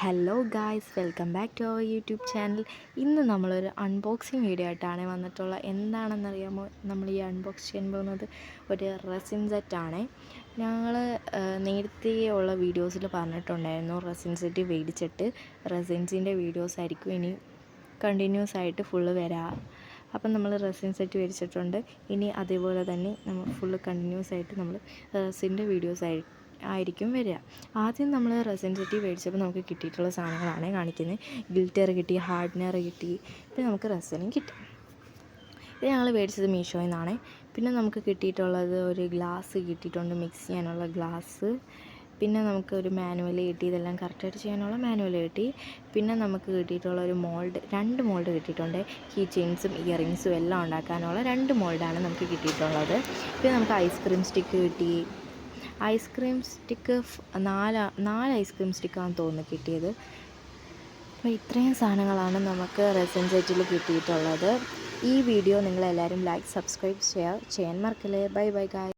Hello guys, welcome back to our YouTube channel. ഇന്ന് നമ്മളൊരു unboxing video ആയിട്ടാണ് വന്നിട്ടുള്ളത്. എന്താണെന്നറിയാമോ നമ്മൾ ഈ അൺബോക്സ് ചെയ്യാൻ പോകുന്നത്? ഒരു റെസിൻ സെറ്റാണ്. ഞങ്ങൾ നേരത്തെ ഉള്ള വീഡിയോസിൽ പറഞ്ഞിട്ടുണ്ടായിരുന്നു, റെസിൻ സെറ്റ് മേടിച്ചിട്ട് റെസിൻസിൻ്റെ വീഡിയോസ് ആയിരിക്കും ഇനി കണ്ടിന്യൂസ് ആയിട്ട് ഫുള്ള് വരാം. അപ്പം നമ്മൾ റെസിൻ സെറ്റ് മേടിച്ചിട്ടുണ്ട്. ഇനി അതേപോലെ തന്നെ നമ്മൾ ഫുള്ള് കണ്ടിന്യൂസ് ആയിട്ട് നമ്മൾ റെസിൻ്റെ വീഡിയോസ് ആയിരിക്കും വരിക. ആദ്യം നമ്മൾ റെസിൻ സെറ്റ് മേടിച്ചപ്പോൾ നമുക്ക് കിട്ടിയിട്ടുള്ള സാധനങ്ങളാണ് കാണിക്കുന്നത്. ഗിൽറ്റർ കിട്ടി, ഹാർഡ്നർ കിട്ടി, പിന്നെ നമുക്ക് റെസിനും കിട്ടി. ഇത് ഞങ്ങൾ മേടിച്ചത് മീഷോയിൽ നിന്നാണ്. പിന്നെ നമുക്ക് കിട്ടിയിട്ടുള്ളത് ഒരു ഗ്ലാസ് കിട്ടിയിട്ടുണ്ട്, മിക്സ് ചെയ്യാനുള്ള ഗ്ലാസ്. പിന്നെ നമുക്ക് ഒരു മാനുവൽ കിട്ടി, ഇതെല്ലാം കറക്റ്റായിട്ട് ചെയ്യാനുള്ള മാനുവൽ കിട്ടി. പിന്നെ നമുക്ക് കിട്ടിയിട്ടുള്ള ഒരു മോൾഡ്, 2 മോൾഡ് കിട്ടിയിട്ടുണ്ട്. കീ ചെയിൻസും ഇയറിങ്സും എല്ലാം ഉണ്ടാക്കാനുള്ള 2 മോൾഡാണ് നമുക്ക് കിട്ടിയിട്ടുള്ളത്. പിന്നെ നമുക്ക് ഐസ്ക്രീം സ്റ്റിക്ക് കിട്ടി. ഐസ്ക്രീം സ്റ്റിക്ക് 4 ഐസ്ക്രീം സ്റ്റിക്കാണെന്ന് തോന്നുന്നു കിട്ടിയത്. അപ്പോൾ ഇത്രയും സാധനങ്ങളാണ് നമുക്ക് റെസിൻ സെറ്റിൽ കിട്ടിയിട്ടുള്ളത്. ഈ വീഡിയോ നിങ്ങളെല്ലാവരും ലൈക്ക്, സബ്സ്ക്രൈബ്, ഷെയർ ചെയ്യാൻ മറക്കല്ലേ. Bye bye guys.